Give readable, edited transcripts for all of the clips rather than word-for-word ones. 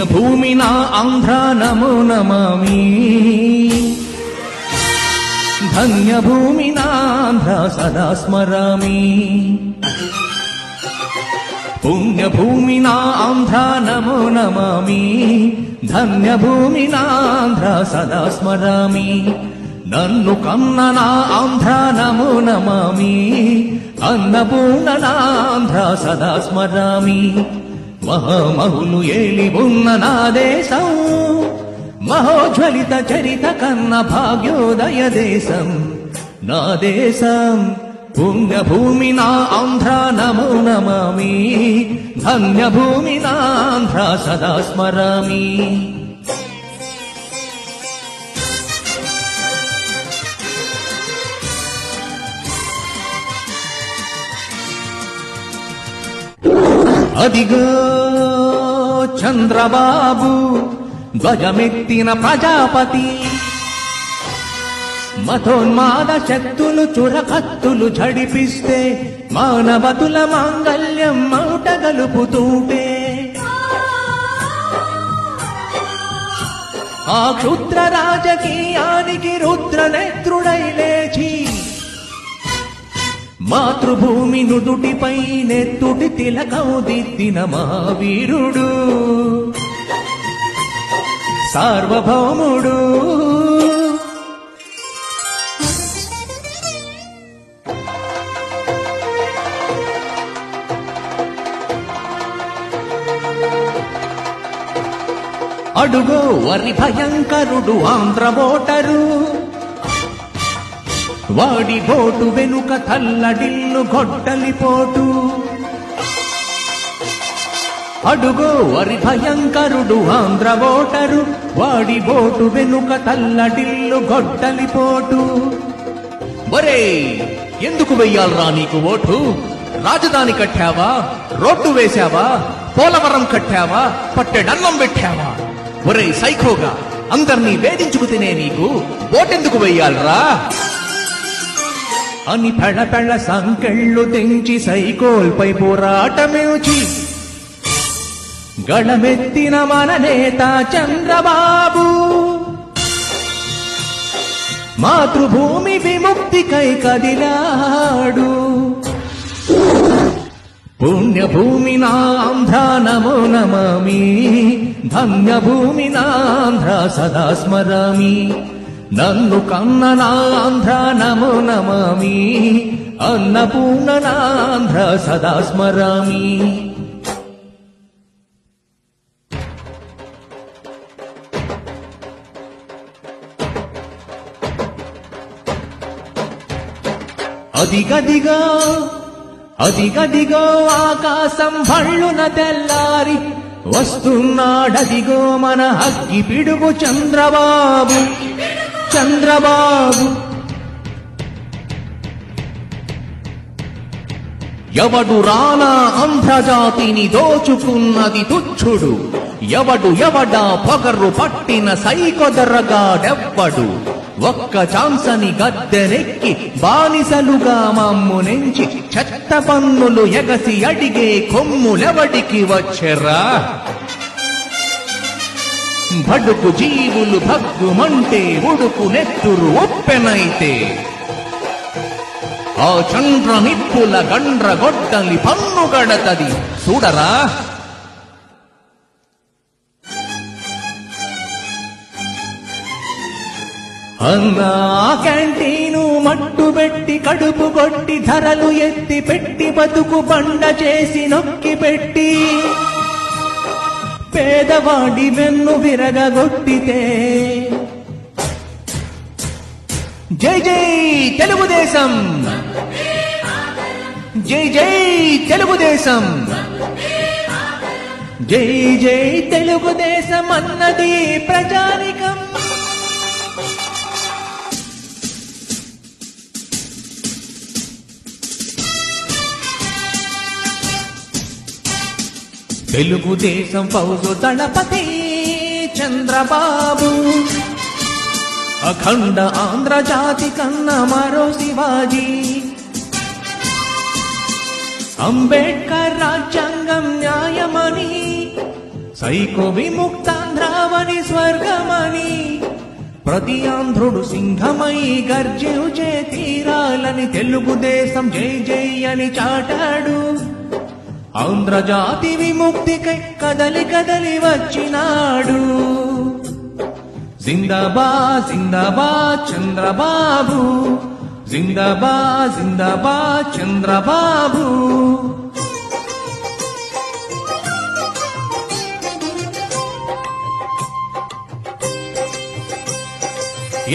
పుణ్యభూమి నా ఆంధ్ర నమో నమామి, ధన్యభూమి నా ఆంధ్ర సదా స్మరామి. పుణ్యభూమి నా ఆంధ్ర నమో నమామి, ధన్యభూమి నా ఆంధ్ర సదా స్మరామి. నన్ను కన్న నా ఆంధ్ర నమో నమామి, అన్నపూర్ణ నా ఆంధ్ర సదా స్మరామి. మహామహులు ఏలి ఉన్న నా దేశం, మహోజ్వలిత చరిత కన్న భాగ్యోదయ దేశం నా దేశం. పుణ్యభూమి నా ఆంధ్ర నమో నమామి, ధన్యభూమి నా ఆంధ్ర సదా స్మరామి. అదిగో చంద్రబాబు ధ్వజమెత్తిన ప్రజాపతి, మతోన్మాద శక్తులు చురకత్తులు ఝడిపిస్తే మానవతుల మాంగల్యం మౌట గలుపుతూటే, ఆ క్షుద్ర రాజకీయానికి రుద్రనేత్రుడై లేచి మాతృభూమి నుదుటిపై నెత్తుటి తిలకం దిద్దిన మహావీరుడు సార్వభౌముడు. అడుగో వరి భయంకరుడు ఆంధ్ర ఓటరు, వాడి బోటు వెనుక తల్లడిల్లు గొడ్డలిపోటు. అడుగో వరి భయంకరుడు ఆంధ్ర ఓటరు, వాడి బోటు వెనుక తల్లడిల్లు గొడ్డలిపోటు. ఒరే ఎందుకు వెయ్యాలరా నీకు ఓటు? రాజధాని కట్టావా, రోడ్డు వేశావా, పోలవరం కట్టావా, పట్టెడన్నం పెట్టావా? ఒరే సైకోగా అందర్నీ వేధించుకు తినే నీకు ఓటెందుకు వెయ్యాలరా అని పెళ్ళ సంకెళ్ళు తెంచి సైకోల్పై పోరాటమేచి గళమెత్తిన మన నేత చంద్రబాబు, మాతృభూమి విముక్తికై కదిలాడు. పుణ్యభూమి నా ఆంధ్ర నమో నమామి, ధన్యభూమి నా ఆంధ్ర సదా స్మరామి. నన్ను కన్న నా ఆంధ్ర నమో నమామి, అన్నపూర్ణ నా ఆంధ్ర సదా స్మరామి. అదిగదిగో అదిగదిగో ఆకాశం భళ్ళున తెల్లారి వస్తున్నాడదిగో మన అగ్గి పిడుగు చంద్రబాబు. చంద్రబాబు ఎవడు రానా ఆంధ్రజాతిని దోచుకున్నది తుచ్చుడు, ఎవడా పొగరు పట్టిన సైకొదరగాడెవ్వడు. ఒక్క ఛాన్సని గద్దెనెక్కి బానిసలుగా మమ్మునెంచి చెత్త పన్నులు ఎగసి అడిగే కొమ్ములెవడికి వచ్చెరా? బడుకు జీవులు భగ్గుమంటే ఉడుకు నెత్తురు ఉప్పెనైతే, ఆ చంద్ర నిప్పుల గండ్ర గొడ్డలి పన్ను గడతది చూడరా. అన్నా క్యాంటీను మట్టుబెట్టి కడుపు కొట్టి ధరలు ఎత్తి పెట్టి బతుకు బండ చేసి నొక్కి పెట్టి పేదవాడి వెన్ను విరగగొట్టితే జై జై తెలుగుదేశం, జై జై తెలుగుదేశం, జై జై తెలుగుదేశం అన్నది ప్రజానికం. తెలుగుదేశం ఫౌజు దళపతి చంద్రబాబు, అఖండ ఆంధ్ర జాతి కన్నా మరో శివాజీ. అంబేడ్కర్ రాజ్యాంగం న్యాయమని సైకో విముక్తాంధ్రావని స్వర్గమని ప్రతి ఆంధ్రుడు సింహమై గర్జించే తీరాలని తెలుగుదేశం జై జై అని చాటాడు. ఆంధ్రజాతి విముక్తికై కదలి కదలి వచ్చినాడు. జిందాబాద్ జిందాబాద్ చంద్రబాబు, జిందాబాద్ జిందాబాద్ చంద్రబాబు.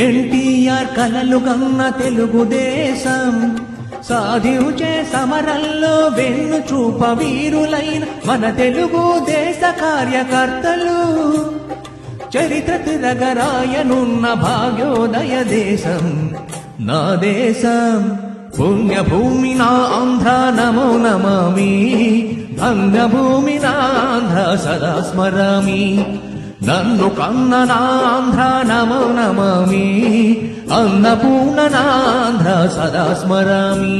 ఎన్టీఆర్ కలలు కన్న తెలుగుదేశం సాధించే సమరంలో వెన్ను చూప వీరులైన మన తెలుగుదేశ కార్యకర్తలు. చరిత్ర తిరగరాయనున్న భాగ్యోదయ దేశం నా దేశం. పుణ్యభూమి నా ఆంధ్ర నమో నమామి, ధన్యభూమి నా ఆంధ్ర సదా స్మరామి. నన్ను కన్న నాంధ్ర నమో నమామి, అన్నపూర్ణ నాంధ్ర సదా స్మరామి.